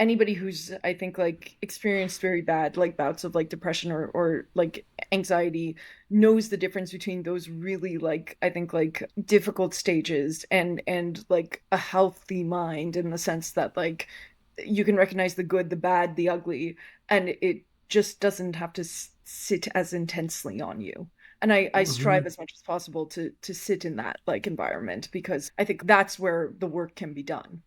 anybody who's I think like experienced very bad like bouts of like depression or like anxiety knows the difference between those really like I think like difficult stages and like a healthy mind in the sense that like you can recognize the good, the bad, the ugly, and it just doesn't have to sit as intensely on you. And I strive Mhm. as much as possible to sit in that like environment because I think that's where the work can be done.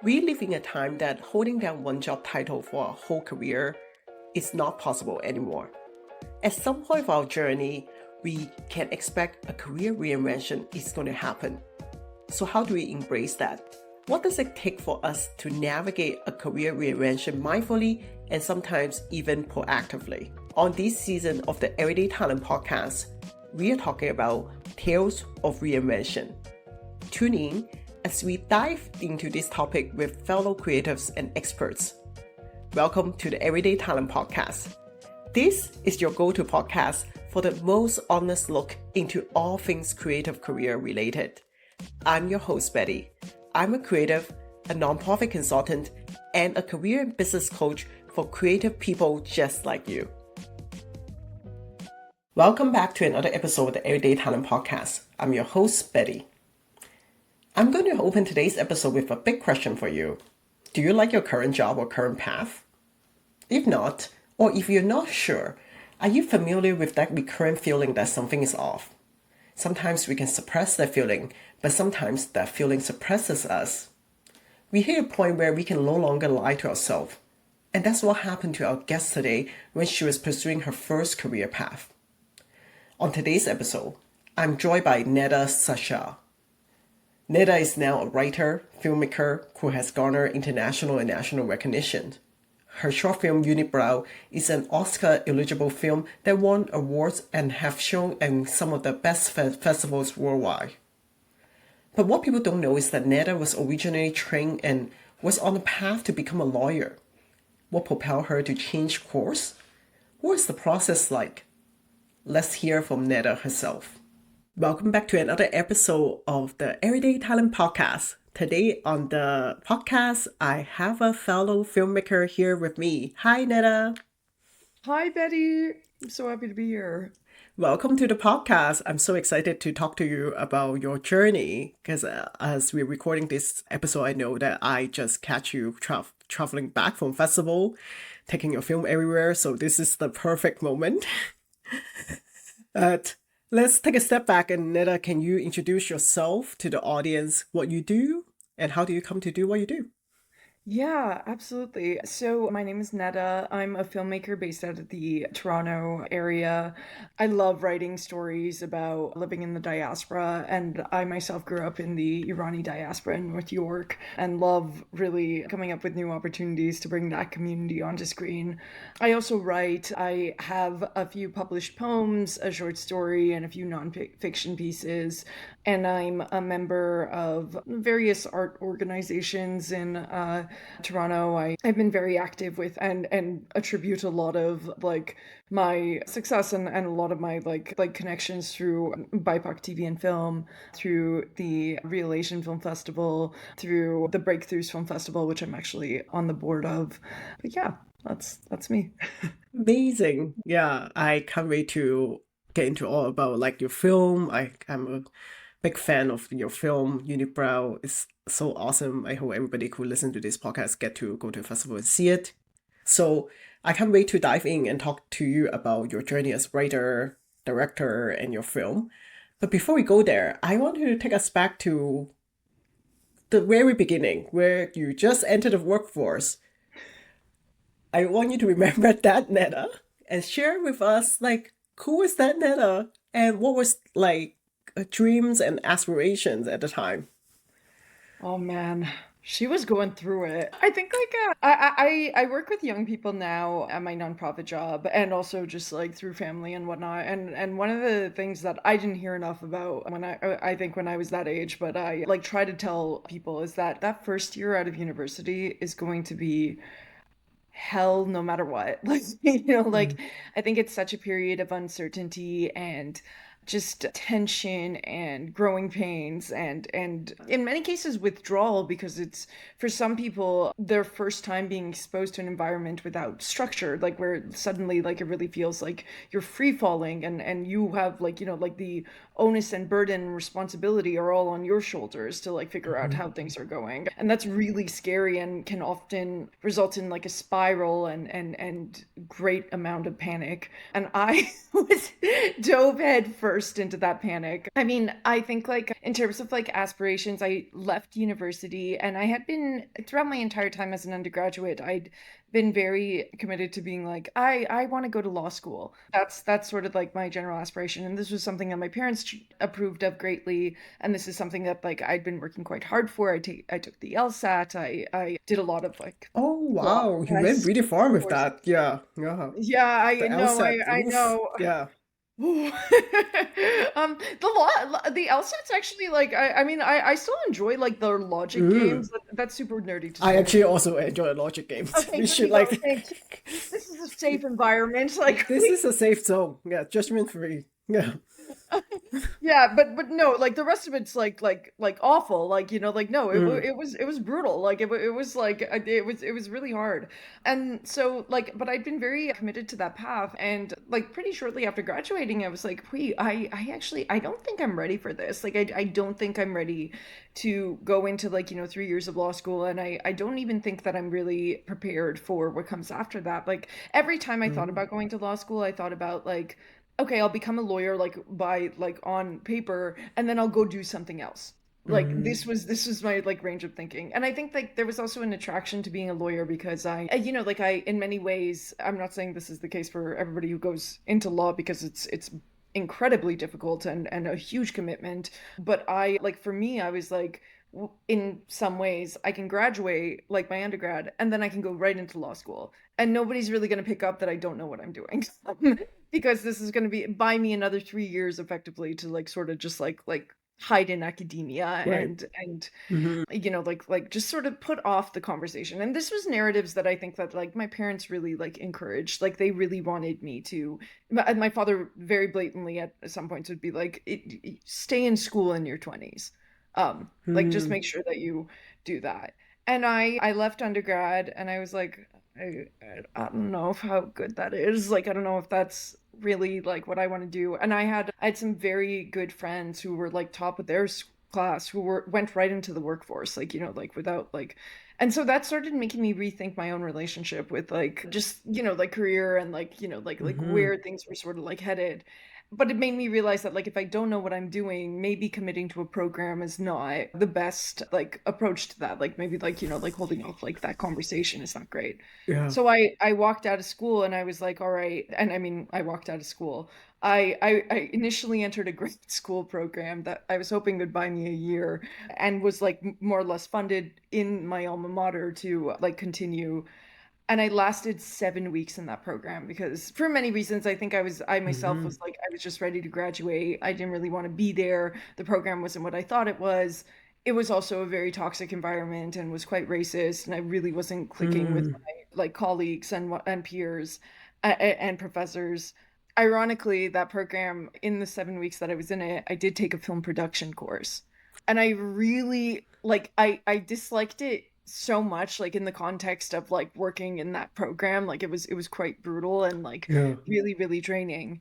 We live in a time that holding down one job title for a whole career is not possible anymore. At some point of our journey, we can expect a career reinvention is going to happen. So, how do we embrace that? What does it take for us to navigate a career reinvention mindfully and sometimes even proactively? On this season of the Everyday Talent podcast, we are talking about Tales of Reinvention. Tune in as we dive into this topic with fellow creatives and experts. Welcome to the Everyday Talent podcast. This is your go-to podcast for the most honest look into all things creative career related. I'm your host, Betty. I'm a creative, a nonprofit consultant, and a career and business coach for creative people just like you. Welcome back to another episode of the Everyday Talent podcast. I'm your host, Betty. I'm going to open today's episode with a big question for you. Do you like your current job or current path? If not, or if you're not sure, are you familiar with that recurrent feeling that something is off? Sometimes we can suppress that feeling, but sometimes that feeling suppresses us. We hit a point where we can no longer lie to ourselves. And that's what happened to our guest today when she was pursuing her first career path. On today's episode, I'm joined by Nedda Sarshar. Nedda is now a writer, filmmaker who has garnered international and national recognition. Her short film Unibrow is an Oscar-eligible film that won awards and have shown in some of the best festivals worldwide. But what people don't know is that Nedda was originally trained and was on a path to become a lawyer. What propelled her to change course? What is the process like? Let's hear from Nedda herself. Welcome back to another episode of the Everyday Talent Podcast. Today on the podcast, I have a fellow filmmaker here with me. Hi, Nedda. Hi, Betty. I'm so happy to be here. Welcome to the podcast. I'm so excited to talk to you about your journey because as we're recording this episode, I know that I just catch you traveling back from festival, taking your film everywhere. So this is the perfect moment. But let's take a step back and Netta, can you introduce yourself to the audience, what you do, and how do you come to do what you do? Yeah, absolutely. So, my name is Nedda. I'm a filmmaker based out of the Toronto area. I love writing stories about living in the diaspora, and I myself grew up in the Irani diaspora in North York and love really coming up with new opportunities to bring that community onto screen. I also write. I have a few published poems, a short story, and a few nonfiction pieces. And I'm a member of various art organizations in Toronto. I've been very active with and attribute a lot of like my success and a lot of my like connections through BIPOC TV and film, through the Real Asian Film Festival, through the Breakthroughs Film Festival, which I'm actually on the board of. But yeah, that's me. Amazing. Yeah, I can't wait to get into all about like your film. I'm a big fan of your film, Unibrow. It's so awesome. I hope everybody who listen to this podcast get to go to a festival and see it. So I can't wait to dive in and talk to you about your journey as writer, director, and your film. But before we go there, I want you to take us back to the very beginning, where you just entered the workforce. I want you to remember that Netta and share with us, like, who was that Netta and what was like dreams and aspirations at the time. Oh man, she was going through it. I think like I work with young people now at my nonprofit job and also just like through family and whatnot. And one of the things that I didn't hear enough about when I think when I was that age, but I like try to tell people is that that first year out of university is going to be hell no matter what. Like, like Mm. I think it's such a period of uncertainty and just tension and growing pains and in many cases withdrawal, because it's for some people their first time being exposed to an environment without structure, like where suddenly like it really feels like you're free falling and you have like, like the onus and burden and responsibility are all on your shoulders to like figure out how things are going. And that's really scary and can often result in like a spiral and great amount of panic. And I was dove head first into that panic. I mean, I think like in terms of like aspirations, I left university and I had been throughout my entire time as an undergraduate, I'd been very committed to being like, I want to go to law school. That's sort of like my general aspiration. And this was something that my parents approved of greatly. And this is something that like I'd been working quite hard for. I took the LSAT. I did a lot of like Oh law wow, you went press really far with courses. that. Yeah, yeah. Yeah, The I know, LSAT, I oof. know. Yeah. Ooh. The LSAT's actually like I mean I still enjoy like the logic games. Mm. That's super nerdy to I say. actually also enjoy logic games. Okay, We good should to go. like Thank you. This is a safe environment. Like this is a safe zone. Yeah, judgment free. Yeah. yeah, but no, like the rest of it's like awful. Like like no, Mm. it was brutal. Like it was like it was really hard. And so like, but I'd been very committed to that path. And like pretty shortly after graduating, I was like, wait, I actually I don't think I'm ready for this. Like I don't think I'm ready to go into like 3 years of law school, and I don't even think that I'm really prepared for what comes after that. Like every time I thought Mm. about going to law school, I thought about like, okay, I'll become a lawyer like by like on paper, and then I'll go do something else. Like Mm. this was my like range of thinking. And I think like there was also an attraction to being a lawyer because like I in many ways, I'm not saying this is the case for everybody who goes into law, because it's incredibly difficult and a huge commitment, but I like for me I was like, in some ways I can graduate like my undergrad and then I can go right into law school, and nobody's really going to pick up that I don't know what I'm doing. Because this is going to be buy me another 3 years effectively to like sort of just like hide in academia Right. and Hmm. like just sort of put off the conversation. And this was narratives that I think that like my parents really like encouraged. Like they really wanted me to, my father very blatantly at some points would be like, stay in school in your 20s, like just Mm. make sure that you do that. And I left undergrad and I was like, I don't know if how good that is. Like I don't know if that's really like what I want to do. And I had some very good friends who were like top of their class who went right into the workforce, like like without like. And so that started making me rethink my own relationship with like just like career and like like Hmm. where things were sort of like headed. But it made me realize that like if I don't know what I'm doing, maybe committing to a program is not the best like approach to that. Like maybe like like holding off like that conversation is not great. Yeah. So I walked out of school and I was like, all right. And I mean, I walked out of school. I initially entered a grad school program that I was hoping would buy me a year, and was like more or less funded in my alma mater to like continue. And I lasted 7 weeks in that program because for many reasons, I think I myself Hmm. was like, I was just ready to graduate. I didn't really want to be there. The program wasn't what I thought it was. It was also a very toxic environment and was quite racist. And I really wasn't clicking with Mm. my like colleagues and peers and professors. Ironically, that program, in the 7 weeks that I was in it, I did take a film production course. And I really like I disliked it so much, like in the context of like working in that program. Like it was quite brutal and like Yeah. really, really draining.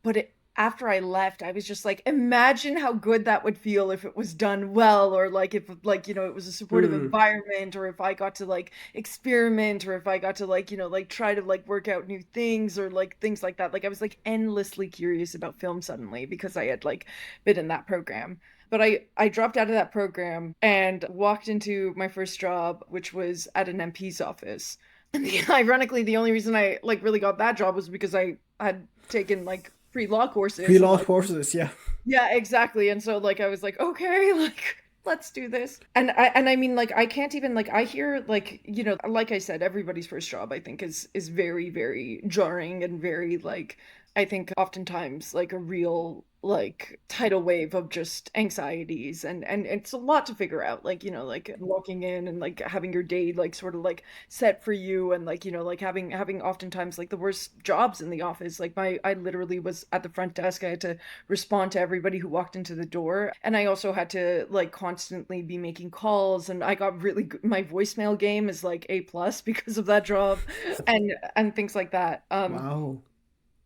But after I left, I was just like, imagine how good that would feel if it was done well, or like if like it was a supportive Mm. environment, or if I got to like experiment, or if I got to like like try to like work out new things, or like things like that. Like I was like endlessly curious about film suddenly because I had like been in that program. But I dropped out of that program and walked into my first job, which was at an MP's office. And ironically, the only reason I like really got that job was because I had taken like pre-law Free courses and law like courses. Yeah. yeah, exactly. And so like I was like, okay, like let's do this. And I mean like I can't even like I hear like like I said, everybody's first job I think is very, very jarring and very like I think oftentimes like a real like tidal wave of just anxieties, and it's a lot to figure out, like, like walking in and like having your day like sort of like set for you, and like, like having oftentimes like the worst jobs in the office. Like I literally was at the front desk. I had to respond to everybody who walked into the door, and I also had to like constantly be making calls, and I got really good. My voicemail game is like A+ because of that job, and things like that. Wow.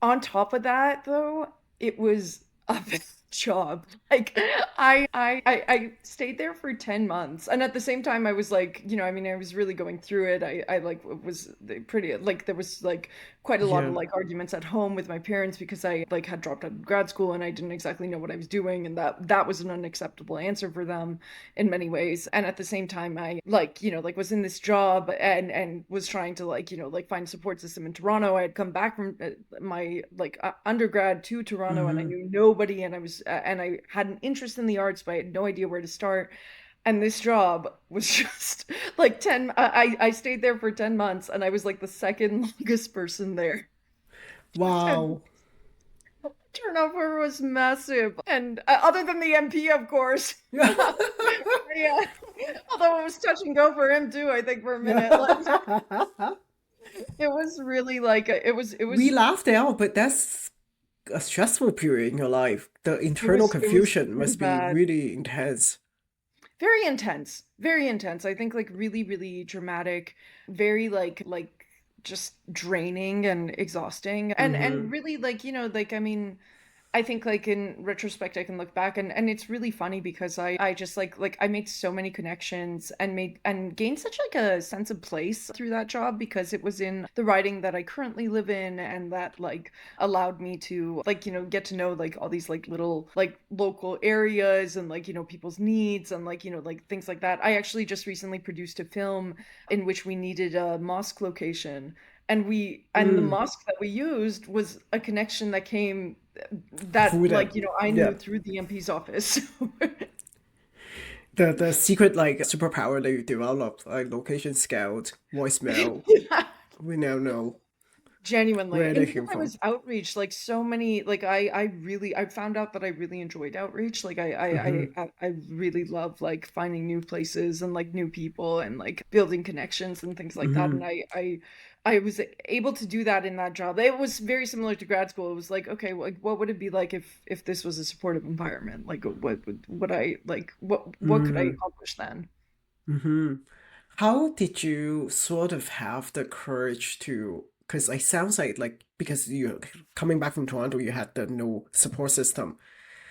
On top of that, though, it was a big job. Like I stayed there for 10 months. And at the same time I was like, I mean, I was really going through it. I like was pretty like there was like quite a lot of Yeah. like arguments at home with my parents because I like had dropped out of grad school and I didn't exactly know what I was doing, and that was an unacceptable answer for them in many ways. And at the same time I like, like was in this job and was trying to like, like find a support system in Toronto. I had come back from my like undergrad to Toronto, and I Mm-hmm. knew nobody, and I had an interest in the arts, but I had no idea where to start. And this job was just like 10 I stayed there for 10 months, and I was like the second longest person there. And Wow. turnover was massive. And other than the MP, of course. Yeah. Although it was touch and go for him too, I think, for a minute. Like it was really like it We was laughed it out, but that's a stressful period in your life. The internal it was confusion pretty must be bad. really intense. Very intense. Very intense. I think like really, really dramatic, very like just draining and exhausting. And Mm-hmm. really like, like I mean, I think like in retrospect I can look back, and it's really funny because I just like I made so many connections and made and gained such like a sense of place through that job, because it was in the writing that I currently live in, and that like allowed me to like, get to know like all these like little like local areas, and like, people's needs, and like, like things like that. I actually just recently produced a film in which we needed a mosque location, and the Mm. mosque that we used was a connection that came that Through like, that, I knew yeah. through the MP's office. The secret like superpower that you developed, like location scout, voicemail, Yeah. we now know Genuinely. where And they even came I from. was outreach, like so many, like I found out that I really enjoyed outreach. Like Mm-hmm. I really love like finding new places and like new people and like building connections and things like that. And Mm-hmm. I was able to do that in that job. It was very similar to grad school. It was like, okay, like what would it be like if this was a supportive environment? Like what would I like what could I Mm-hmm. accomplish then? Mm-hmm. How did you sort of have the courage to? Because it sounds like because you're coming back from Toronto, you had the no support system.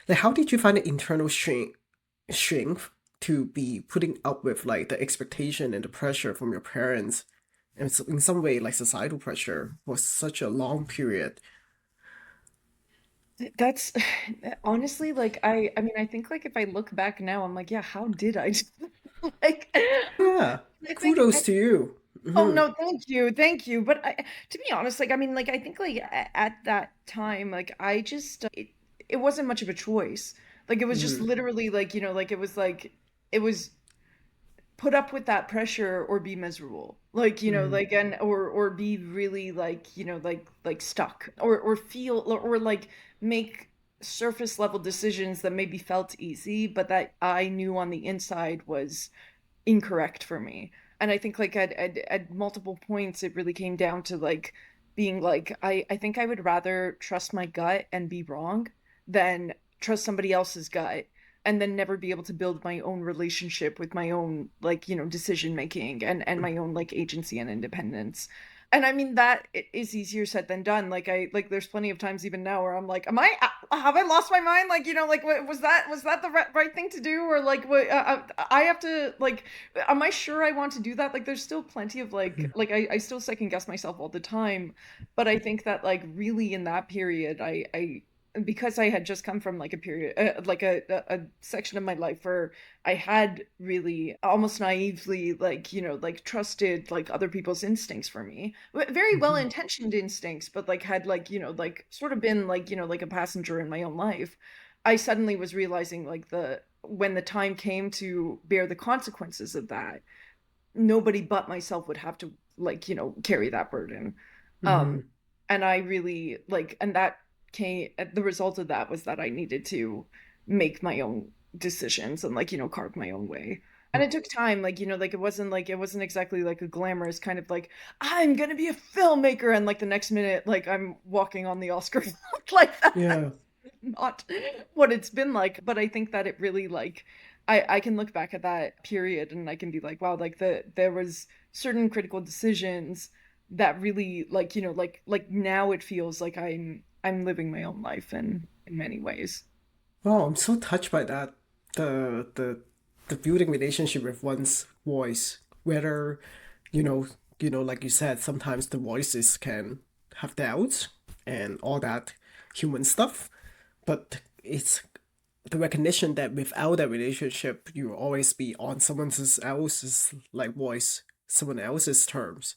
Like, how did you find the internal strength to be putting up with like the expectation and the pressure from your parents, and so in some way like societal pressure for such a long period? That's honestly like I mean I think like if I look back now I'm like, yeah, how did I like Yeah, I think kudos to you. oh Hmm. no, thank you. Thank you. But to be honest, like I mean like I think like at that time like I just it wasn't much of a choice. Like it was just Hmm. literally like it was put up with that pressure or be miserable, like Hmm. like and or be really like like stuck, or feel or like make surface level decisions that maybe felt easy but that I knew on the inside was incorrect for me. And I think like at multiple points it really came down to like being like I think I would rather trust my gut and be wrong than trust somebody else's gut and then never be able to build my own relationship with my own like decision making and my own like agency and independence. And I mean that is easier said than done. Like I like there's plenty of times even now where I'm like, am I have I lost my mind? Like like was that the right thing to do? Or like what I have to like, am I sure I want to do that? Like there's still plenty of like I still second guess myself all the time. But I think that like really in that period I because I had just come from like a period like a section of my life where I had really almost naively like like trusted like other people's instincts for me, very well Hmm. intentioned instincts, but like had like like sort of been like like a passenger in my own life. I suddenly was realizing like the when the time came to bear the consequences of that, nobody but myself would have to like carry that burden. um Hmm. and I really like, and that the result of that was that I needed to make my own decisions and like, carve my own way. And it took time, like, it wasn't exactly like a glamorous kind of like, I'm gonna be a filmmaker, and like the next minute, like I'm walking on the Oscar like that. Yeah. Not what it's been like, but I think that it really like I can look back at that period and I can be like, wow, like there was certain critical decisions that really like, like now it feels like I'm living my own life in many ways. Oh, I'm so touched by that. The the building relationship with one's voice, whether, you know, like you said, sometimes the voices can have doubts and all that human stuff, but it's the recognition that without that relationship, you will always be on else's like voice, someone else's terms.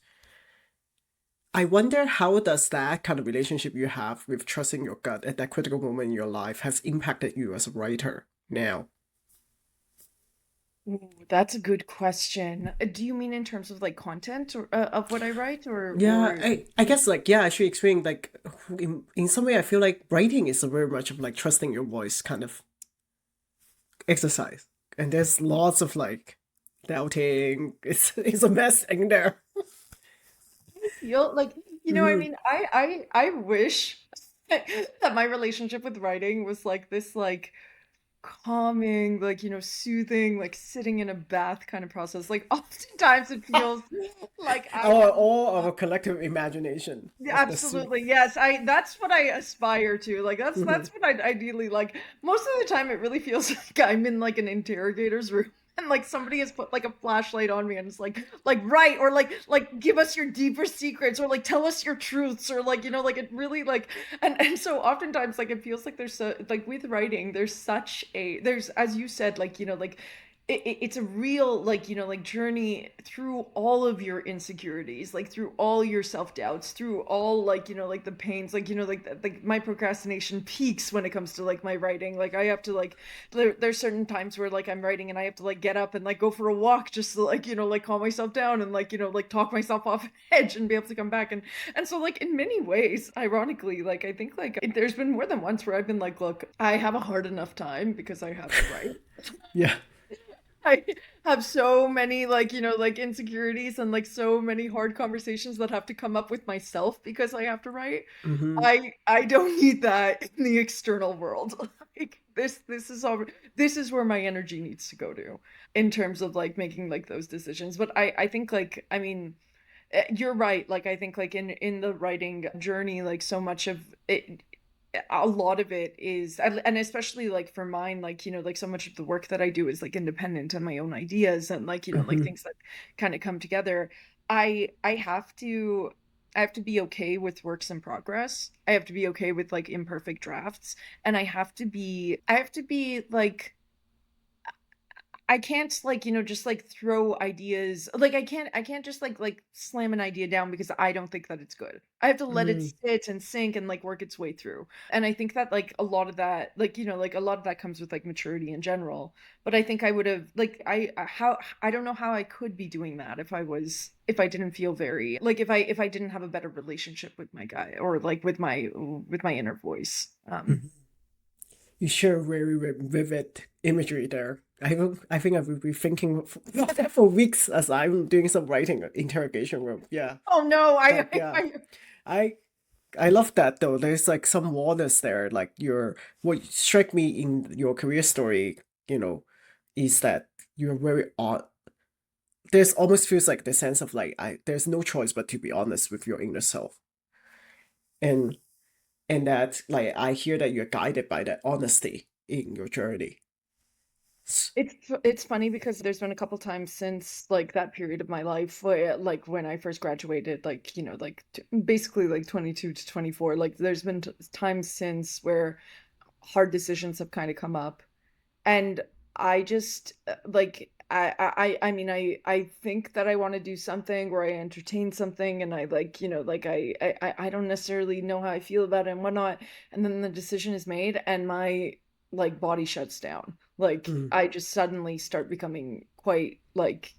I wonder how does that kind of relationship you have with trusting your gut at that critical moment in your life has impacted you as a writer now? Ooh, that's a good question. Do you mean in terms of like content or of what I write Yeah, or I guess like yeah, I should explain like in some way I feel like writing is a very much of like trusting your voice kind of exercise. And there's lots of like doubting. It's a mess in there. feel like, I Mm, mean, I wish that my relationship with writing was like this like calming, like, soothing, like sitting in a bath kind of process. Like oftentimes it feels like I our have all our collective imagination of the suit. absolutely yes. That's what I aspire to. Like Mhm. that's what I'd ideally like. Most of the time it really feels like I'm in like an interrogator's room. And like somebody has put like a flashlight on me and it's like right, or like give us your deeper secrets, or like tell us your truths, or like like it really like, and so oftentimes like it feels like there's so like with writing there's, as you said, like like it's a real like like journey through all of your insecurities, like through all your self-doubts, through all like like the pains, like like my procrastination peaks when it comes to like my writing. Like I have to like there's certain times where like I'm writing and I have to like get up and like go for a walk just to like like calm myself down and like like talk myself off an edge and be able to come back. And so like in many ways, ironically, like I think like there's been more than once where I've been like, look, I have a hard enough time because I have to write. Yeah. I have so many like like insecurities and like so many hard conversations that have to come up with myself because I have to write. Hmm. I don't need that in the external world. Like this is where my energy needs to go to in terms of like making like those decisions. But I think like I mean you're right. Like I think like in the writing journey, like so much of it, a lot of it is, and especially like for mine, like like so much of the work that I do is like independent and my own ideas and like like Hmm. things that kind of come together. I I have to be okay with works in progress. I have to be okay with like imperfect drafts, and I have to be like I can't like, just like throw ideas. Like I can't just like slam an idea down because I don't think that it's good. I have to let it Mm. sit and sink and like work its way through. And I think that like a lot of that, like, like a lot of that comes with like maturity in general. But I think I would have like how I don't know how I could be doing that if I didn't feel very like if I didn't have a better relationship with my guy or like with my inner voice. You share very vivid imagery there. I think I will be thinking about that for weeks as I'm doing some writing interrogation room. Yeah, Oh no, that yeah. I I love that though. There's like some warnings there. Like your what struck me in your career story, you know, is that you're very odd. There's almost feels like the sense of like there's no choice but to be honest with your inner self. And that like I hear that you're guided by that honesty in your journey. It's funny because there's been a couple times since like that period of my life where like when I first graduated, like like basically like 22 to 24, like there's been times since where hard decisions have kind of come up, and I just like I mean I think that I want to do something or I entertain something, and I like like I don't necessarily know how I feel about it and whatnot, and then the decision is made and my like body shuts down. Like Mm. I just suddenly start becoming quite like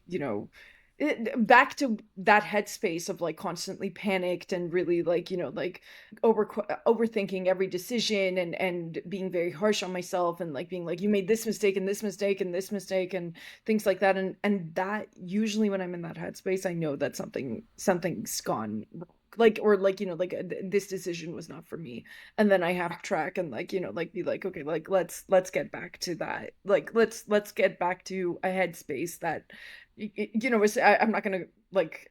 back to that headspace of like constantly panicked and really like like overthinking every decision and being very harsh on myself and like being like you made this mistake and this mistake and this mistake and things like that, and that usually when I'm in that headspace I know that something's gone wrong, like or like like this decision was not for me, and then I have to track and like like be like okay, like let's get back to that, like let's get back to a headspace that I'm not gonna like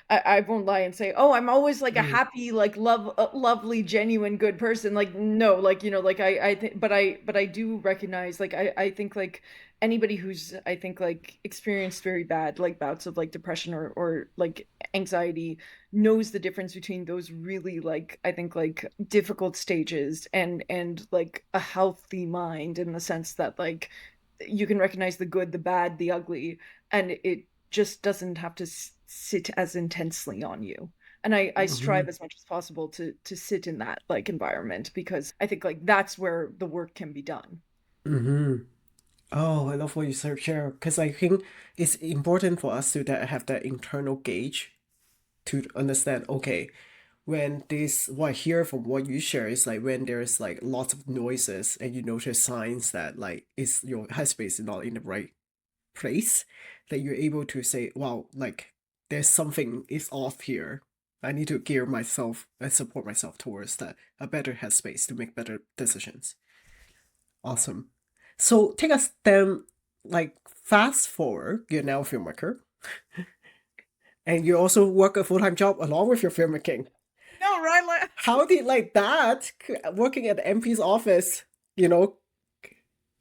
I won't lie and say, oh, I'm always like a Mm, happy, like lovely, genuine, good person. Like no, like like I think, but I do recognize, like I think like anybody who's I think like experienced very bad like bouts of like depression or like anxiety knows the difference between those really like I think like difficult stages and like a healthy mind in the sense that like you can recognize the good, the bad, the ugly, and it just doesn't have to sit as intensely on you. And I strive mhm, as much as possible to sit in that like environment because I think like that's where the work can be done. mhm. Oh, I love what you share because I think it's important for us to that have that internal gauge to understand, okay, when this what I hear from what you share is like when there's like lots of noises and you notice signs that like is your headspace is not in the right place, that you're able to say, wow, like there's something is off here. I need to gear myself and support myself towards that a better headspace to make better decisions. Awesome. So take us then, like fast forward, you're now a filmmaker, and you also work a full-time job along with your filmmaking. No, right? Like, How did like that working at the MP's office, you know,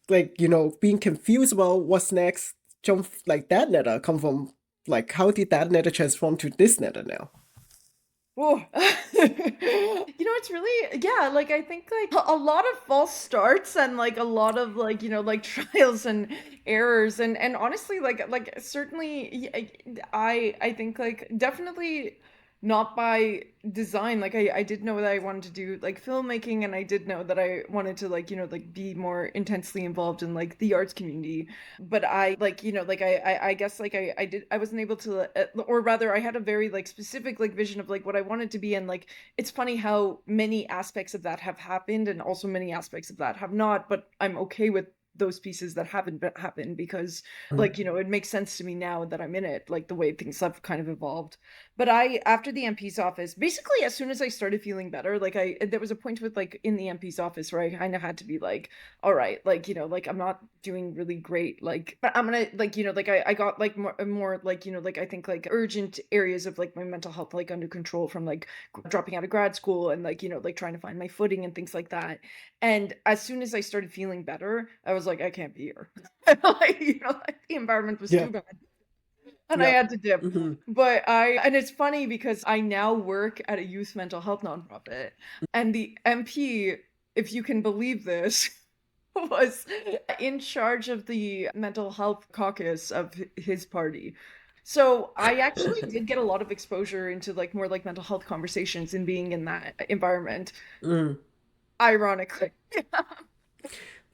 like being confused about what's next, jump like that Nedda come from, like how did that Nedda transform to this Nedda now? whoa. It's really, yeah, like I think like a lot of false starts and like a lot of like, like trials and errors and honestly like certainly I think like definitely not by design. Like I did know that I wanted to do like filmmaking, and I did know that I wanted to like, like be more intensely involved in like the arts community. But I like like I guess like I wasn't able to or rather I had a very like specific like vision of like what I wanted to be, and like it's funny how many aspects of that have happened and also many aspects of that have not, but I'm okay with those pieces that haven't happened because Mm, like it makes sense to me now that I'm in it, like the way things have kind of evolved. But I after the MP's office, basically as soon as I started feeling better, like I there was a point with like in the MP's office where I kind of had to be like, all right, like like I'm not doing really great, like but I'm gonna like like I got like more like like I think like urgent areas of like my mental health like under control from like dropping out of grad school and like like trying to find my footing and things like that. And as soon as I started feeling better I was like I can't be here. Like like the environment was yeah, too bad and I yep. had to dip. Mm-hmm. But and it's funny because I now work at a youth mental health nonprofit, and the MP, if you can believe this, was in charge of the mental health caucus of his party. So I actually did get a lot of exposure into like more like mental health conversations and being in that environment, Mm. ironically.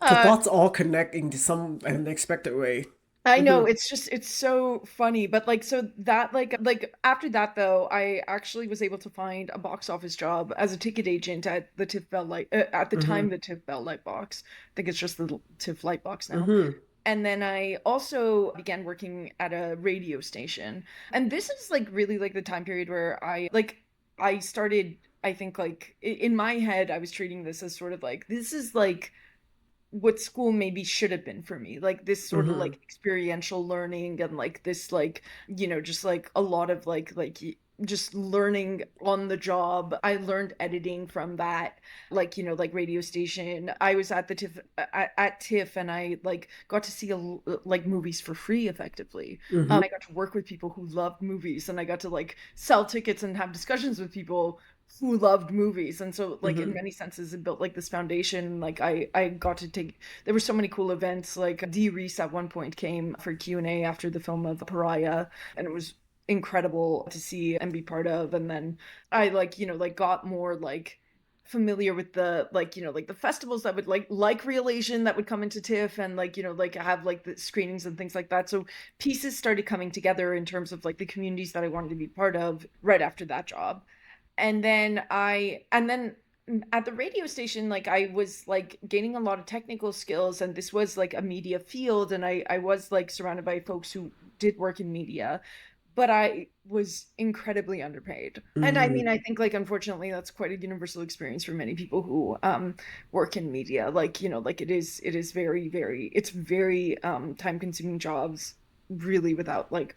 The Uh, dots all connect in some unexpected way. I know, Mm-hmm. it's just it's so funny, but like so that like after that though, I actually was able to find a box office job as a ticket agent at the TIFF Bell Light at the time Mm-hmm. the TIFF Bell Light Box. I think it's just the TIFF Light Box now. Mm-hmm. And then I also began working at a radio station. And this is like really like the time period where I started I think like in my head I was treating this as sort of like this is like what school maybe should have been for me, like this sort of Mm-hmm. like experiential learning and like this like just like a lot of just learning on the job. I learned editing from that, like like radio station. I was at the tiff at tiff and I like got to see like movies for free effectively. Mm-hmm. I got to work with people who loved movies, and I got to like sell tickets and have discussions with people who loved movies. And so like in Mm-hmm. many senses it built like this foundation. Like I got to take, there were so many cool events, like D Reese at one point came for Q&A after the film of Pariah, and it was incredible to see and be part of. And then I like like got more like familiar with the like, like the festivals that would like Real Asian that would come into TIFF and like, like have like the screenings and things like that. So pieces started coming together in terms of like the communities that I wanted to be part of right after that job. And then at the radio station, like I was like gaining a lot of technical skills, and this was like a media field, and I was like surrounded by folks who did work in media, but I was incredibly underpaid. And I mean, I think like unfortunately that's quite a universal experience for many people who work in media. Like, like it is it's very time consuming jobs, really, without like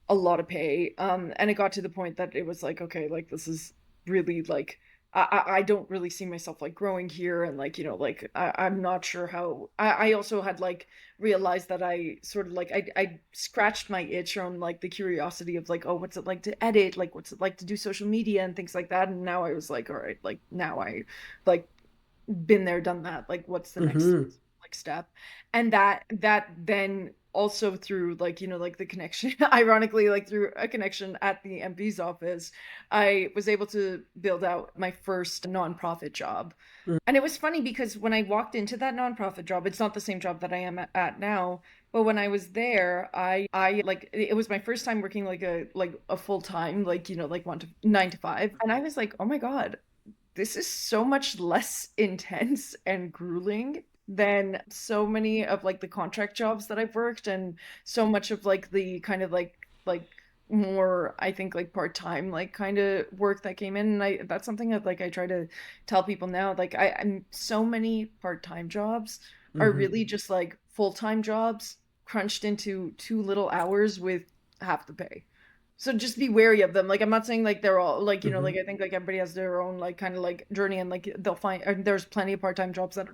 a lot of pay. And it got to the point that it was like, okay, like this is really like I don't really see myself like growing here, and like, like I'm not sure how. I also had like realized that I sort of like I scratched my itch on like the curiosity of like, oh, what's it like to edit, like what's it like to do social media and things like that. And now I was like, all right, like now I like been there, done that. Like, what's the next Mm-hmm. like step? And that then also through like, like the connection, ironically, like through a connection at the MP's office, I was able to build out my first nonprofit job. And it was funny because when I walked into that nonprofit job, it's not the same job that I am at now. But when I was there, I like it was my first time working like a full time, like, like 9 to 5. And I was like, oh my God, this is so much less intense and grueling than so many of like the contract jobs that I've worked, and so much of like the kind of like more, I think, like part-time like kind of work that came in. And I that's something that like I try to tell people now, like I'm so many part-time jobs are Mm-hmm. really just like full-time jobs crunched into too little hours with half the pay. So just be wary of them. Like, I'm not saying like they're all like, Mm-hmm. like I think like everybody has their own like kind of like journey, and like they'll find, and there's plenty of part-time jobs that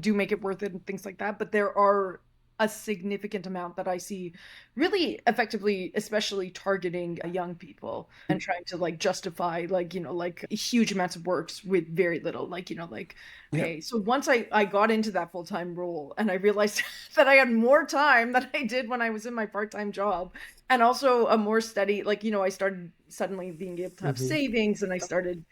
do make it worth it and things like that. But there are a significant amount that I see really effectively, especially targeting young people and trying to like justify like, like huge amounts of works with very little like, like Yeah. pay. So once I got into that full-time role, and I realized that I had more time than I did when I was in my part-time job, and also a more steady, like, I started suddenly being able to have Mm-hmm. savings, and I started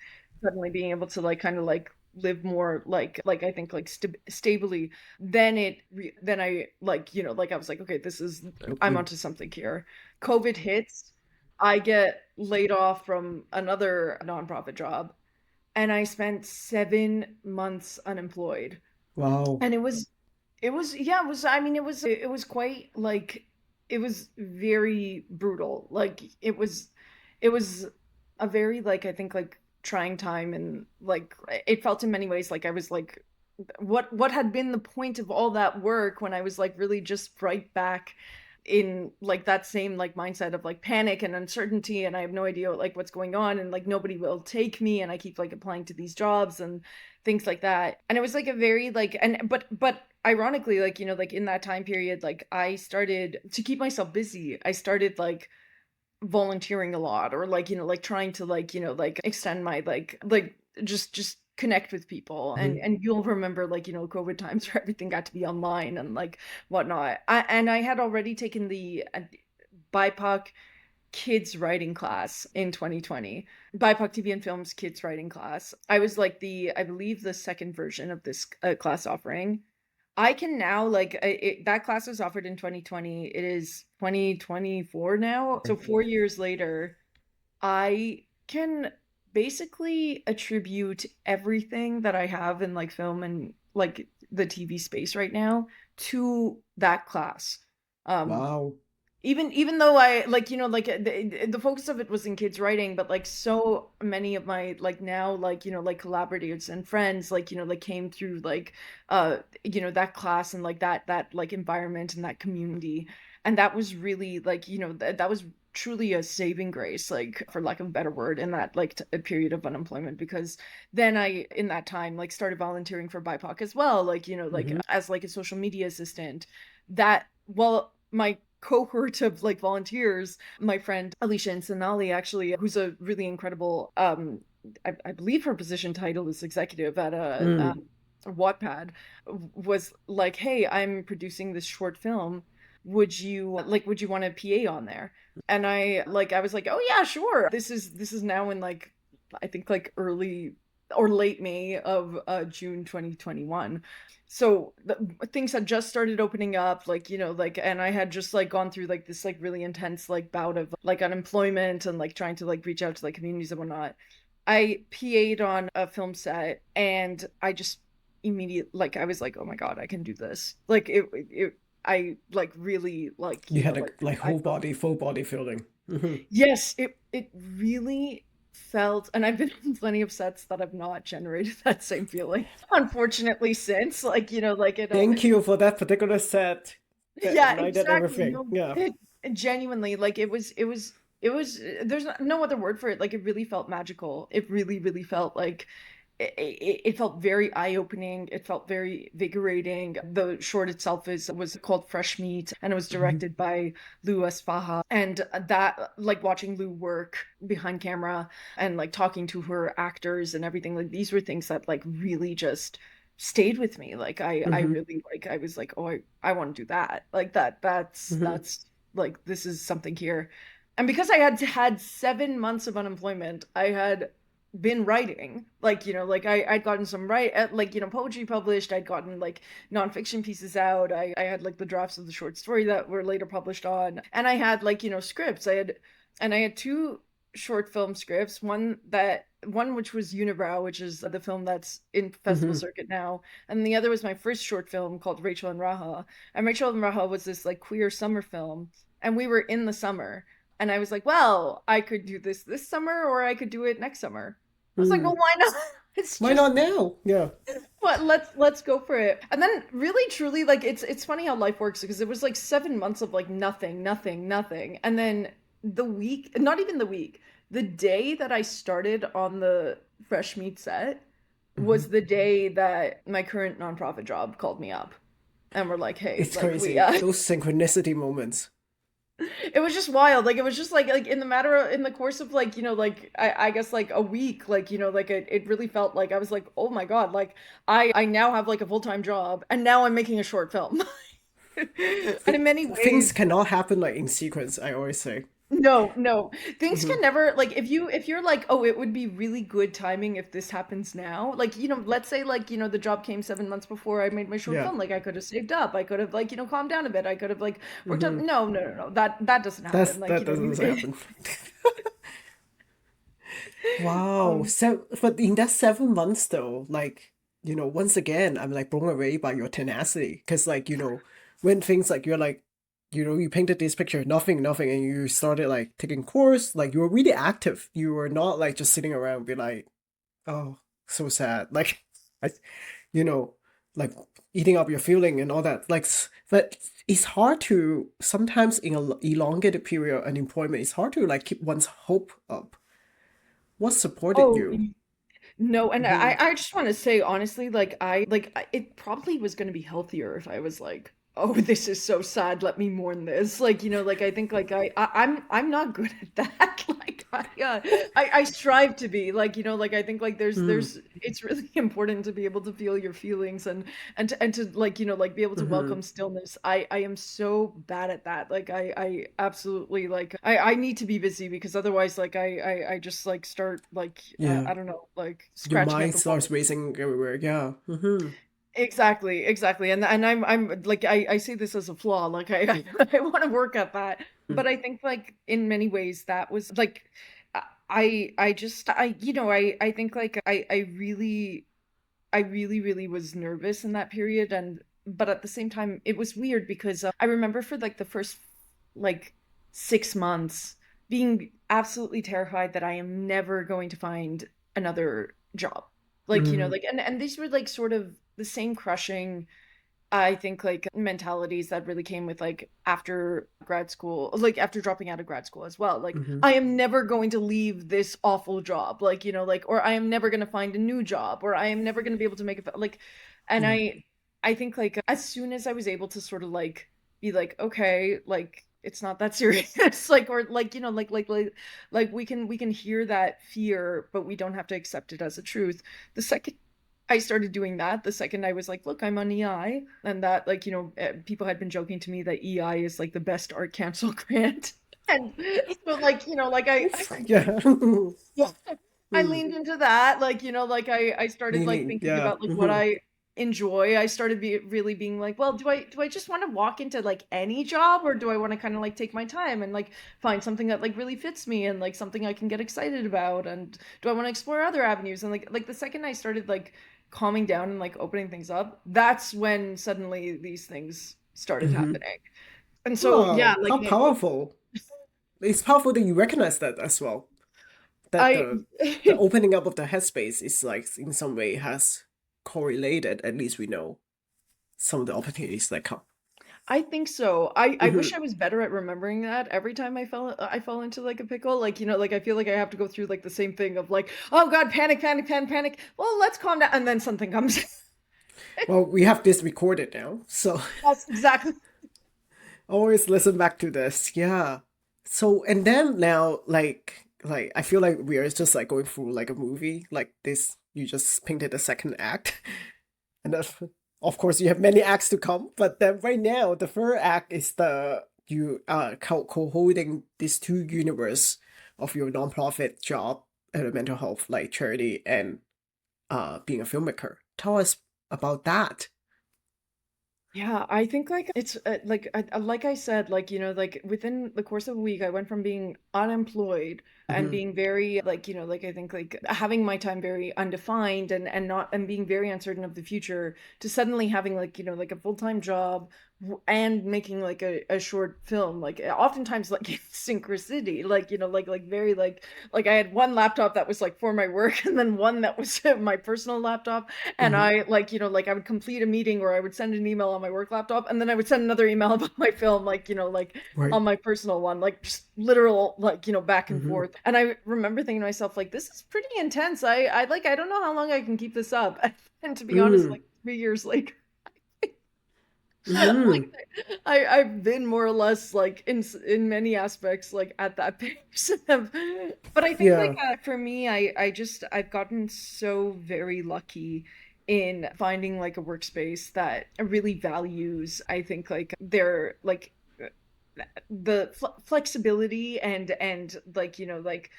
suddenly being able to like kind of like live more like I think like stably. Then I like, like I was like, okay, I'm Okay. onto something here. COVID hits, I get laid off from another nonprofit job, and I spent 7 months unemployed. Wow. And it was yeah, it was quite like, it was very brutal. Like it was a very like, I think like trying time, and like it felt in many ways like I was like, what had been the point of all that work when I was like really just right back in like that same like mindset of like panic and uncertainty, and I have no idea like what's going on, and like nobody will take me, and I keep like applying to these jobs and things like that. And it was like a very like, and but ironically, like, like in that time period, like I started to keep myself busy. I started like volunteering a lot, or like, like trying to like, like extend my like just connect with people. and Mm-hmm. and you'll remember like, COVID times where everything got to be online and like whatnot. And I had already taken the BIPOC kids writing class in 2020. BIPOC TV and Films kids writing class. I was like I believe the second version of this class offering. I can now like that class was offered in 2020. It is 2024 now. So 4 years later, I can basically attribute everything that I have in like film and like the TV space right now to that class. Um, Wow. even though I like, like the focus of it was in kids writing, but like so many of my like now like, like collaborators and friends like, like came through like that class, and like that like environment and that community. And that was really like, that was truly a saving grace, like for lack of a better word, in that like a period of unemployment. Because then I in that time like started volunteering for BIPOC as well, like, like Mm-hmm. as like a social media assistant. That well my cohort of like volunteers, my friend Alicia and Sonali, actually, who's a really incredible I believe her position title is executive at a Mm. Wattpad, was like, hey, I'm producing this short film, would you want a PA on there? And I was like, oh yeah, sure. This is now in like, I think like early or late May of June 2021. So things had just started opening up, like, like, and I had just like gone through like this like really intense like bout of like unemployment and like trying to like reach out to like communities and whatnot. I PA'd on a film set and I just immediately like I was like, oh my God, I can do this. Like I like really like, You had a like like I whole felt body, full body feeling. yes, it really felt, and I've been on plenty of sets that have not generated that same feeling, unfortunately, since like, like Thank you for that particular set that yeah, ignited exactly. everything. No, Yeah. it genuinely like it was there's no other word for it. Like it really felt magical. It really, really felt like it felt very eye-opening. It felt very invigorating. The short itself was called Fresh Meat, and it was Hmm. directed by Lou Asfaha. And that, like watching Lou work behind camera and like talking to her actors and everything, like these were things that like really just stayed with me. Like I Hmm. really like I was like, oh, I want to do that. Like that's Hmm. that's like this is something here. And because I had 7 months of unemployment, I had been writing like like I'd gotten some like poetry published. I'd gotten like nonfiction pieces out. I had like the drafts of the short story that were later published on, and I had like scripts. I had two short film scripts, one which was Unibrow, which is the film that's in festival Hmm. circuit now, and the other was my first short film called Rachel and Raha. And Rachel and Raha was this like queer summer film, and we were in the summer, and I was like, well, I could do this summer or I could do it next summer. I was like, well, Hmm. why not? It's Why just not now? Yeah. what let's go for it. And then really truly like it's funny how life works because it was like 7 months of like nothing, nothing, nothing. And then the week, not even the week, the day that I started on the Fresh Meat set Hmm. was the day that my current nonprofit job called me up and were like, hey, It's like we crazy. Those synchronicity moments. it was just wild. Like it was just like in the course of like like I guess like a week, like like it really felt like I was like, oh my God, like I now have like a full-time job and now I'm making a short film. And in many Things ways, cannot happen like in sequence, I always say. no, things Hmm. can never like if you're like, oh, it would be really good timing if this happens now. Like let's say like the job came 7 months before I made my short Yeah. film. Like I could have saved up. I could have like calmed down a bit. I could have like worked up. Hmm. No, no, no, no. That doesn't happen. Like That doesn't happen. Wow. um. So, but in that 7 months though, like, once again, I'm like blown away by your tenacity. Because like, when things like you're like, you painted this picture, nothing, nothing, and you started like taking course, like you were really active. You were not like just sitting around and be like, oh, so sad. Like, I, you know, like eating up your feeling and all that. Like, but it's hard to sometimes in a elongated period of unemployment, it's hard to like keep one's hope up. What supported Oh, you? no, and Hmm. I just want to say honestly, like it probably was going to be healthier if I was like, oh, this is so sad. Let me mourn this. Like like I think like I'm not good at that. Like I strive to be like like I think like Mm. there's it's really important to be able to feel your feelings and to like like be able to Hmm. welcome stillness. I am so bad at that. Like I absolutely like I need to be busy because otherwise like I just like start like Yeah. I don't know, like Your scratching at mind the wall. starts racing everywhere. Yeah. Hmm. Exactly, exactly. And I'm like I see this as a flaw. Like I want to work at that. But I think like in many ways that was like I just I I think like I really really was nervous in that period, and but at the same time it was weird because I remember for like the first like 6 months being absolutely terrified that I am never going to find another job. Like Hmm. like and these were like sort of the same crushing, I think, like mentalities that really came with like after grad school, like after dropping out of grad school as well. Like, Hmm. I am never going to leave this awful job, like, like, or I am never going to find a new job, or I am never going to be able to make it like, and Yeah. I think like as soon as I was able to sort of like be like, okay, like it's not that serious, like, or like, like we can hear that fear, but we don't have to accept it as a truth. The second I started doing that, the second I was like, look, I'm on EI. And that, like, people had been joking to me that EI is like the best art council grant. And so, like, like, Yeah. yeah. I Mm. leaned into that, like, like I started like Leaning, thinking yeah. about like what I enjoy. I started really being like, well, do I just want to walk into like any job, or do I want to kind of like take my time and like find something that like really fits me and like something I can get excited about, and do I want to explore other avenues? And like the second I started like calming down and like opening things up, that's when suddenly these things started Hmm. happening. And so yeah, Oh, like how powerful. It's powerful that you recognize that as well. That I the opening up of the headspace is like in some way has correlated, at least we know some of the opportunities that come. I think so. I wish I Hmm. was better at remembering that every time I fall into like a pickle. Like, like I feel like I have to go through like the same thing of like, oh God, panic, panic, panic, panic. Well, let's calm down. And then something comes. Well, we have this recorded now, so That's exactly. always listen back to this. Yeah. So and then now like I feel like we are just like going through like a movie like this. You just painted the second act, and then, of course you have many acts to come. But then right now the third act is the you co-holding these two universe of your nonprofit job at a mental health like charity and being a filmmaker. Tell us about that. Yeah, I think like it's like I said, like like within the course of a week, I went from being unemployed and Mm-hmm. being very like like I think like having my time very undefined and being very uncertain of the future to suddenly having like like a full-time job and making like a short film, like oftentimes like synchronicity, like like very like I had one laptop that was like for my work and then one that was my personal laptop, and Mm-hmm. I like, like I would complete a meeting or I would send an email on my work laptop and then I would send another email about my film, like, like Right. on my personal one, like just literal, like, back and Mm-hmm. forth. And I remember thinking to myself, like, this is pretty intense. I like, I don't know how long I can keep this up. And to be honest, Mm. like 3 years later, like Mm. I've been more or less like in many aspects like at that pace. But I think like Yeah. for me, I've gotten so very lucky in finding like a workspace that really values, I think, like their like the flexibility and like like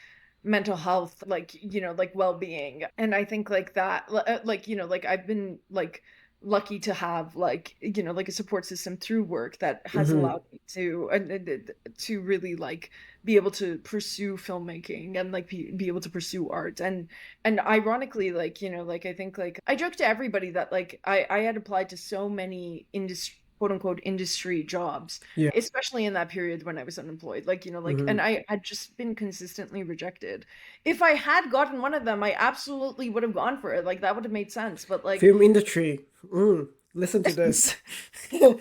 mental health, like like well-being. And I think like that like like I've been like lucky to have like like a support system through work that has Mm-hmm. allowed me to to really like be able to pursue filmmaking and like be able to pursue art. And ironically, like like I think like I joke to everybody that like I had applied to so many industry quote unquote industry jobs, Yeah. especially in that period when I was unemployed, like like, and Mm-hmm. I had just been consistently rejected. If I had gotten one of them, I absolutely would have gone for it, like that would have made sense. But like Film industry. Mm. Listen to this. well,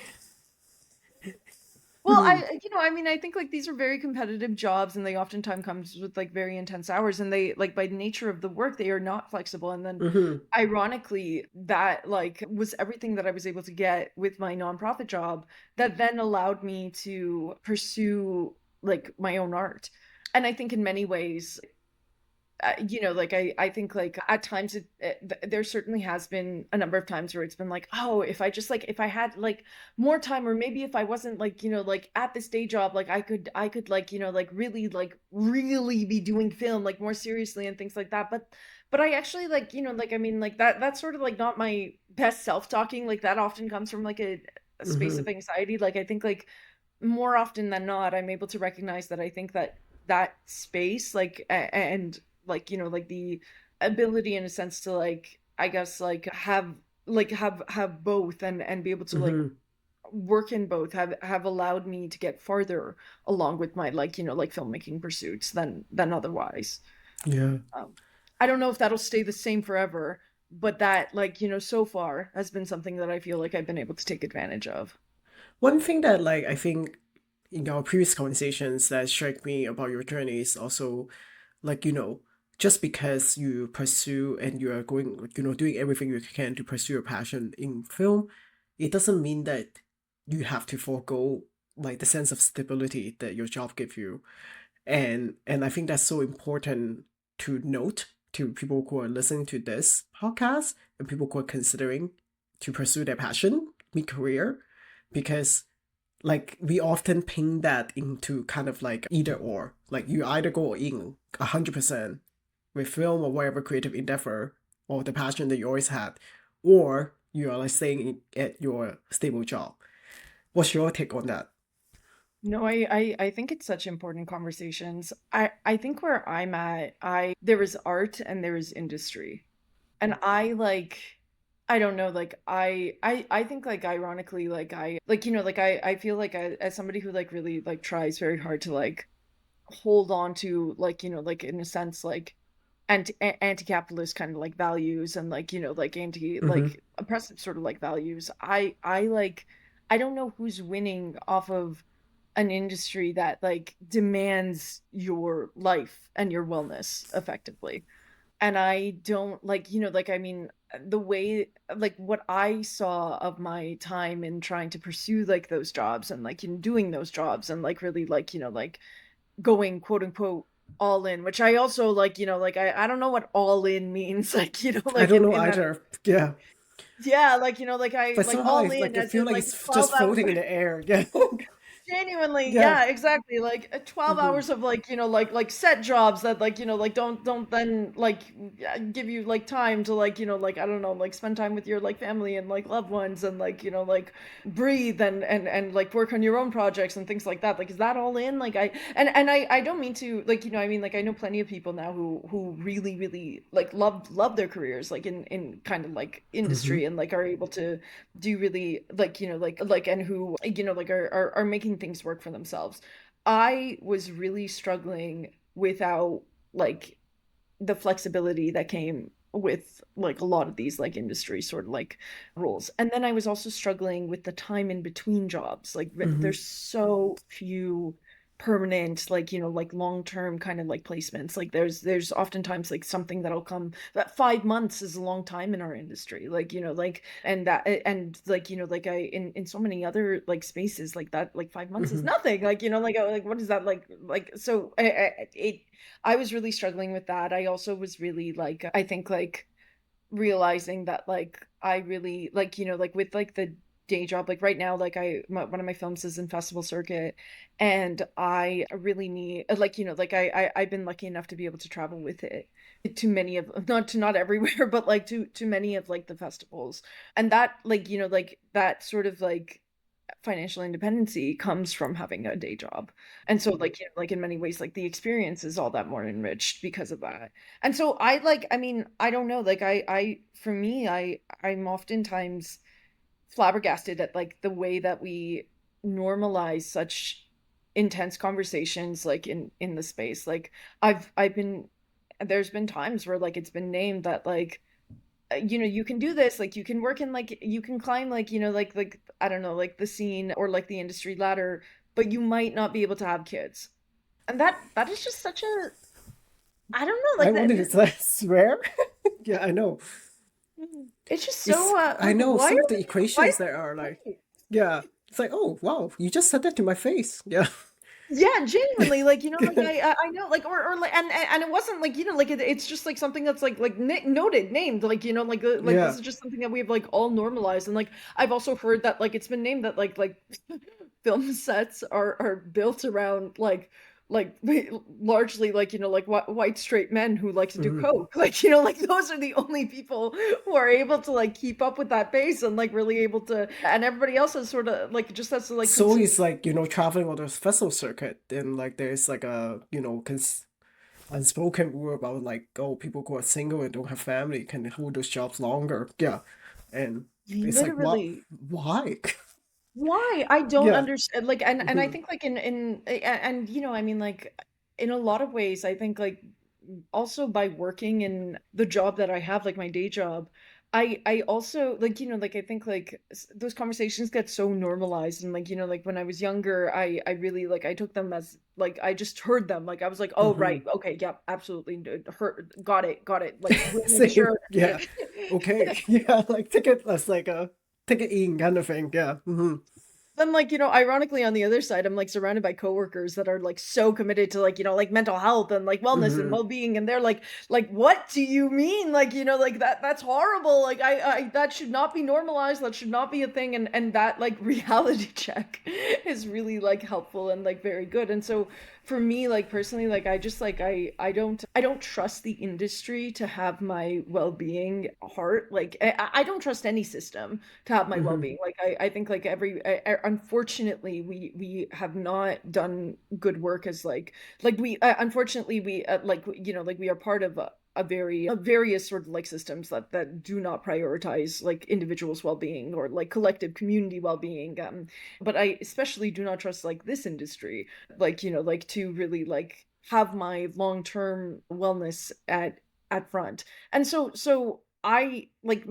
Mm-hmm. I mean, I think like these are very competitive jobs and they oftentimes comes with like very intense hours, and they like by nature of the work, they are not flexible. And then Mm-hmm. ironically, that like was everything that I was able to get with my nonprofit job that then allowed me to pursue like my own art. And I think in many ways, like I think like at times there certainly has been a number of times where it's been like, oh, if I just like if I had like more time, or maybe if I wasn't like like at this day job, like I could like like really be doing film like more seriously and things like that. But I actually like like I mean like that's sort of like not my best self-talking, like that often comes from like a space Mm-hmm. of anxiety. Like I think like more often than not, I'm able to recognize that I think that that space, like, and like, like the ability in a sense to like, I guess, like have both and be able to like Mm-hmm. work in both have allowed me to get farther along with my like, like filmmaking pursuits than otherwise. Yeah. Um, I don't know if that'll stay the same forever, but that like, so far has been something that I feel like I've been able to take advantage of. One thing that like I think in our previous conversations that struck me about your journey is also like just because you pursue and you are going doing everything you can to pursue your passion in film, it doesn't mean that you have to forego like the sense of stability that your job gives you. And I think that's so important to note to people who are listening to this podcast and people who are considering to pursue their passion mid-career, because like we often pin that into kind of like either or, like you either go in 100% with film or whatever creative endeavor or the passion that you always had, or you are like staying at your stable job. What's your take on that? No, I think it's such important conversations. I think where I'm at, I there is art and there is industry. And I like I don't know, like I think like ironically like I like like I feel like as somebody who like really like tries very hard to like hold on to like like in a sense like anti-capitalist kind of like values and like like anti Mm-hmm. like oppressive sort of like values. I like I don't know who's winning off of an industry that like demands your life and your wellness effectively. And I don't like like I mean the way like what I saw of my time in trying to pursue like those jobs and like in doing those jobs and like really like like going quote unquote all in, which I also like like I don't know what all in means like I like don't know in that either. Yeah. yeah like like I But like somehow all it's in like I as feel in like like it's 12 just floating in hours. the air. Yeah. Genuinely, Yeah. yeah, exactly. Like 12 Mm-hmm. hours of like, like set jobs that like, like don't then like give you like time to like, like I don't know, like spend time with your like family and like loved ones and like, like breathe and like work on your own projects and things like that. Like is that all in? Like I don't mean to like, I mean like I know plenty of people now who really like love their careers like in kind of like Mm-hmm. industry and like are able to do really like like and who like are making things work for themselves. I was really struggling without like the flexibility that came with like a lot of these like industry sort of like rules. And then I was also struggling with the time in between jobs. Like Mm-hmm. there's so few permanent like like long-term kind of like placements. Like there's oftentimes like something that'll come that 5 months is a long time in our industry. Like like and that and like like I in so many other like spaces like that like 5 months is Mm-hmm. nothing. Like like what is that like so I was really struggling with that. I also was really like I think like realizing that like I really like like with like the day job like right now like one of my films is in festival circuit and I really need like like I've been lucky enough to be able to travel with it to many of not everywhere but like to many of like the festivals and that like like that sort of like financial independency comes from having a day job. And so like like in many ways like the experience is all that more enriched because of that. And so I like I mean, I don't know, like I for me I'm oftentimes flabbergasted at like the way that we normalize such intense conversations like in the space. Like I've been there's been times where like it's been named that like you can do this like you can work in like you can climb like like I don't know like the scene or like the industry ladder but you might not be able to have kids and that is just such a I don't know I like wanted that to like, swear. Yeah, I know. it's just It's so I like know why some of are the why equations that are like, yeah. It's like, oh wow, you just said that to my face. Yeah. yeah genuinely like like Yeah. I know like or like and it wasn't like like it's just like something that's like noted named like like this Yeah. is just something that we've like all normalized and like I've also heard that like it's been named that like film sets are built around like largely like like white straight men who like to do Mhm. coke like like those are the only people who are able to like keep up with that pace and like really able to and everybody else is sort of like just has to like So consume. it's like, traveling on the festival circuit, and like there's like a, unspoken rule about like, oh, people who are single and don't have family can hold those jobs longer. Yeah. And it's like, what? Literally. Why? Why? I don't Yeah. understand. Like, and I Hmm. think like and I mean like in a lot of ways, I think like also by working in the job that I have, like my day job, I also like like I think like those conversations get so normalized and like like when I was younger, I really like I took them as like I just heard them like I was like oh Hmm. right okay yeah absolutely heard got it like we'll make Same. sure. Yeah. Okay. Yeah. Like take it as like a take it in kind of thing. Yeah. Hmm. then, like, ironically on the other side, I'm like surrounded by coworkers that are like so committed to like, like mental health and like wellness and Hmm. well-being. And they're like, what do you mean? Like, like that's horrible. Like that should not be normalized. That should not be a thing. And that like reality check is really like helpful and like very good. And so for me, like personally, like I just like I don't trust the industry to have my well-being heart. Like I don't trust any system to have my Hmm. well-being. Like I think like unfortunately we have not done good work as like we unfortunately we like like we are part of a various sort of like systems that do not prioritize like individuals' well-being or like collective community well-being. But I especially do not trust like this industry, like like to really like have my long-term wellness at front. And so I like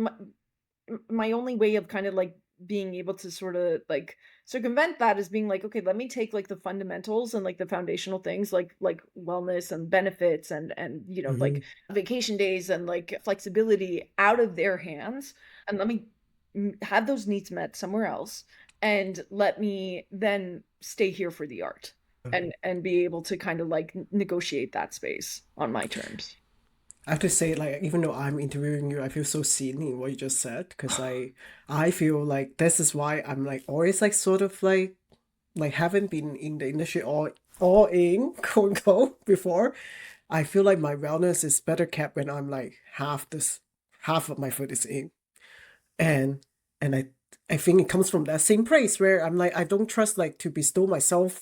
my only way of kind of like being able to sort of like circumvent that is being like, okay, let me take like the fundamentals and like the foundational things like wellness and benefits and Hmm. like vacation days and like flexibility out of their hands, and let me have those needs met somewhere else, and let me then stay here for the art and be able to kind of like negotiate that space on my terms. I have to say, like, even though I'm interviewing you, I feel so seen in what you just said because I feel like this is why I'm like always like sort of like haven't been in the industry all in quote unquote before. I feel like my wellness is better kept when I'm like half of my foot is in. And and I think it comes from that same place where I'm like I don't trust like to bestow myself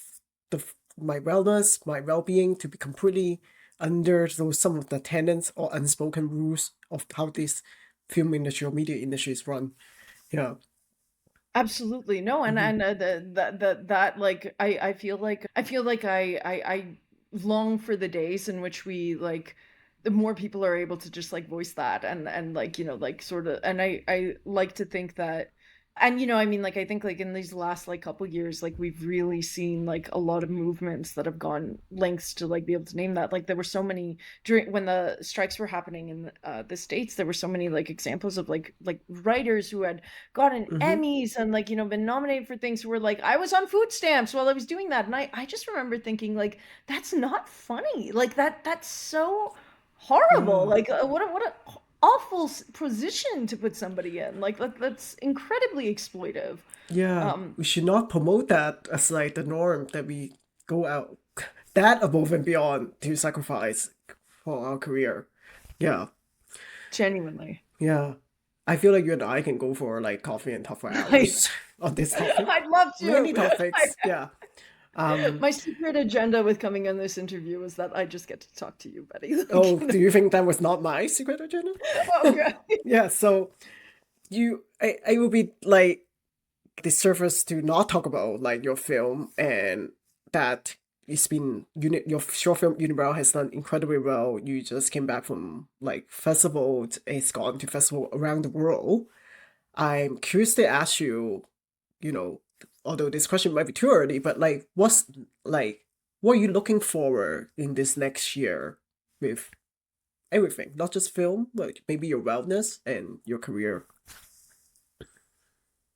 my wellness, my well-being to be completely under those some of the tenets or unspoken rules of how this film industry or media industry is run. Yeah. Absolutely. No, and Hmm. that like I feel like I long for the days in which we like the more people are able to just like voice that and like like sort of, and I like to think that, and I mean like I think like in these last like couple years like we've really seen like a lot of movements that have gone lengths to like be able to name that. Like there were so many during when the strikes were happening in the States. There were so many like examples of like writers who had gotten Hmm. Emmys and like been nominated for things who were like, I was on food stamps while I was doing that. And I just remember thinking like that's not funny. Like that's so horrible. Yeah. Like what a awful position to put somebody in. Like that's incredibly exploitive. Yeah. Um We should not promote that as like the norm that we go out that above and beyond to sacrifice for our career. Yeah. Genuinely. Yeah. I feel like you and I can go for like coffee and talk for I hours on this topic. I'd love Many to. topics. Yeah. My secret agenda with coming on this interview was that I just get to talk to you, Betty. Like, Oh, do you think that was not my secret agenda? okay. Yeah, so I would be like the surface to not talk about like your film and that it's been your short film Unibrow has done incredibly well. You just came back from like festival, it's gone to festival around the world. I'm curious to ask you, you know, although this question might be too early, but like what are you looking forward in this next year with everything, not just film, but maybe your wellness and your career.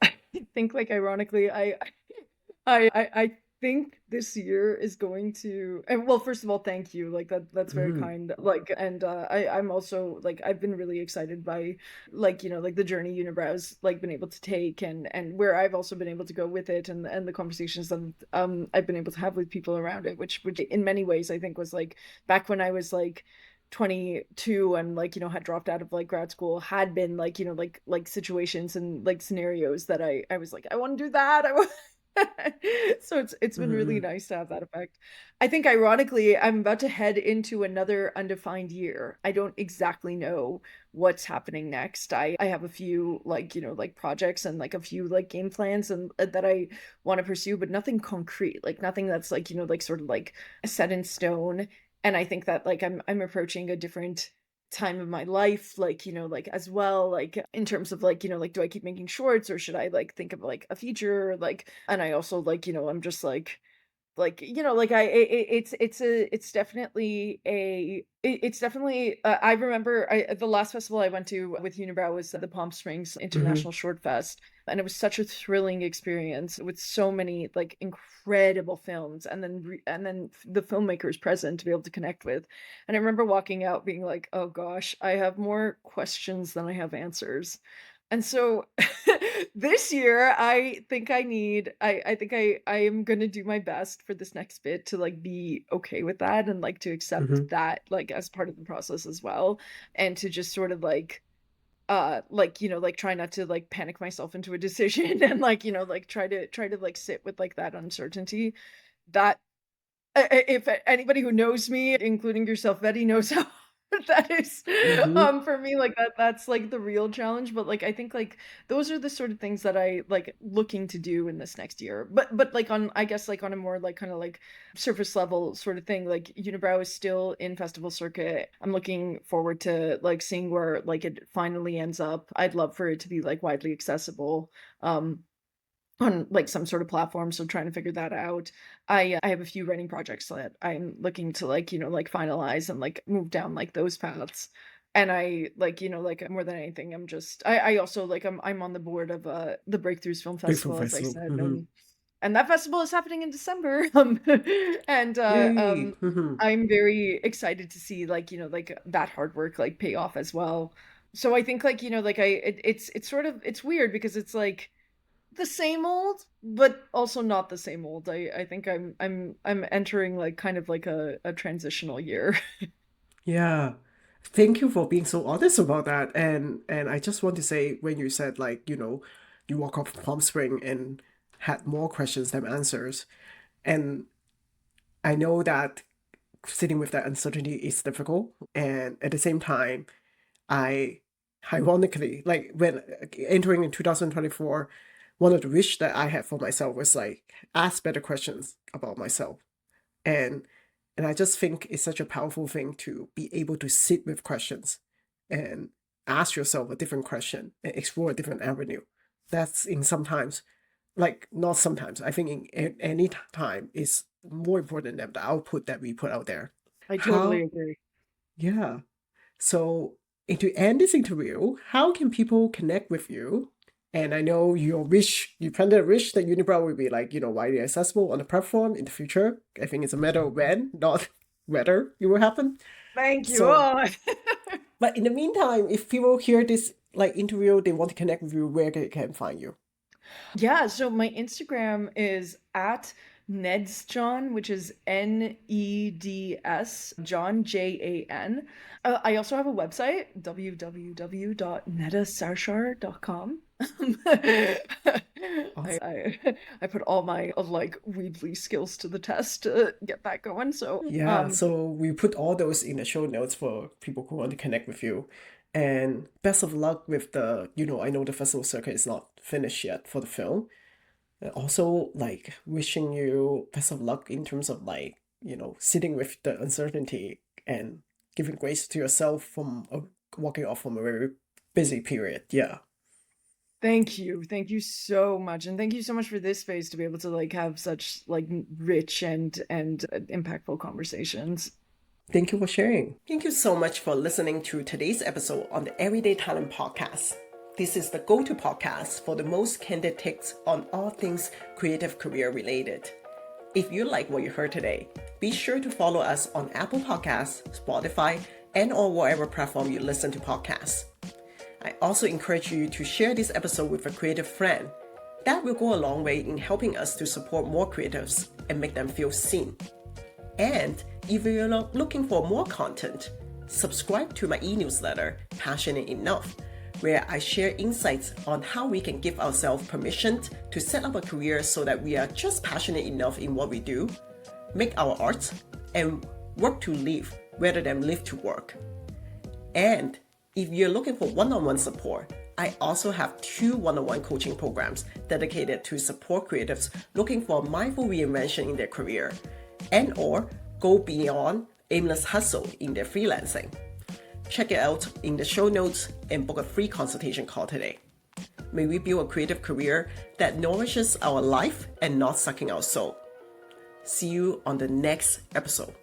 I think like ironically, I think this year is going to, and well, first of all, thank you. Like that's very Hmm. kind. Like, and I'm also like I've been really excited by like like the journey Unibrow's like been able to take, and where I've also been able to go with it, and the conversations that I've been able to have with people around it, which in many ways I think was like back when I was like 22 and like had dropped out of like grad school, had been like like situations and like scenarios that I was like I want to do that. I want so it's been really Hmm. nice to have that effect. I think ironically, I'm about to head into another undefined year. I don't exactly know what's happening next. I have a few like, like projects and like a few like game plans and that I want to pursue, but nothing concrete, like nothing that's like, like sort of like set in stone. And I think that like I'm approaching a different time of my life, like like as well, like in terms of like like do I keep making shorts or should I like think of like a feature, like, and I also like I'm just like, like it's definitely it's definitely I remember the last festival I went to with Unibrow was the Palm Springs Mm-hmm. International Short Fest, and it was such a thrilling experience with so many like incredible films, and then the filmmakers present to be able to connect with. And I remember walking out being like, oh gosh, I have more questions than I have answers. And so this year, I think I think I am gonna do my best for this next bit to like be okay with that, and like to accept Mm-hmm. that like as part of the process as well, and to just sort of like, like try not to like panic myself into a decision, and like, like try to like sit with like that uncertainty. That if anybody who knows me, including yourself, Betty, knows how that is, Mm-hmm. for me, like, that's, like, the real challenge, but, like, I think, like, those are the sort of things that I, like, looking to do in this next year, but, like, on I guess, like, on a more, like, kinda, like, surface level sort of thing, like, Unibrow is still in festival circuit. I'm looking forward to, like, seeing where, like, it finally ends up. I'd love for it to be, like, widely accessible, on like some sort of platform, so trying to figure that out. I have a few writing projects that I'm looking to like, like finalize and like move down like those paths. And I like, like more than anything, I also like I'm on the board of the Breakthroughs Film Big Film Festival, as I Festival. said. Mm-hmm. And that festival is happening in December. And Yay. Mm-hmm. I'm very excited to see like, like that hard work like pay off as well. So I think like, like it's sort of it's weird because it's like the same old, but also not the same old. I think I'm entering like kind of like a transitional year. Yeah. Thank you for being so honest about that. And I just want to say when you said like, you walk off Palm Spring and had more questions than answers. And I know that sitting with that uncertainty is difficult. And at the same time, I ironically, like when entering in 2024, one of the wish that I had for myself was like ask better questions about myself. And and I just think it's such a powerful thing to be able to sit with questions and ask yourself a different question and explore a different avenue. That's in sometimes, like not sometimes, I think in any time is more important than the output that we put out there. I totally How, agree. yeah. So, and to end this interview, how can people connect with you? And I know you planted a wish that Unibrow will be like, widely accessible on the platform in the future. I think it's a matter of when, not whether it will happen. Thank you. So, Oh. but in the meantime, if people hear this like interview, they want to connect with you, where they can find you. Yeah, so my Instagram is at Nedsjon, which is Neds John Jan. I also have a website, www.neddaSarshar.com. Awesome. I put all my like Weebly skills to the test to get that going. So Yeah, so we put all those in the show notes for people who want to connect with you. And best of luck with I know the festival circuit is not finished yet for the film. And also, like, wishing you best of luck in terms of, like, sitting with the uncertainty and giving grace to yourself from walking off from a very busy period. Yeah. thank you. Thank you so much. And thank you so much for this space to be able to like have such like rich and impactful conversations. Thank you for sharing. Thank you so much for listening to today's episode on the Everyday Talent Podcast. This is the go-to podcast for the most candid takes on all things creative career related. If you like what you heard today, be sure to follow us on Apple Podcasts, Spotify, and or whatever platform you listen to podcasts. I also encourage you to share this episode with a creative friend. That will go a long way in helping us to support more creatives and make them feel seen. And if you're looking for more content, subscribe to my e-newsletter, Passionate Enough, where I share insights on how we can give ourselves permission to set up a career so that we are just passionate enough in what we do, make our art, and work to live rather than live to work. And if you're looking for one-on-one support, I also have 2 one-on-one coaching programs dedicated to support creatives looking for mindful reinvention in their career and or go beyond aimless hustle in their freelancing. Check it out in the show notes and book a free consultation call today. May we build a creative career that nourishes our life and not sucking our soul. See you on the next episode.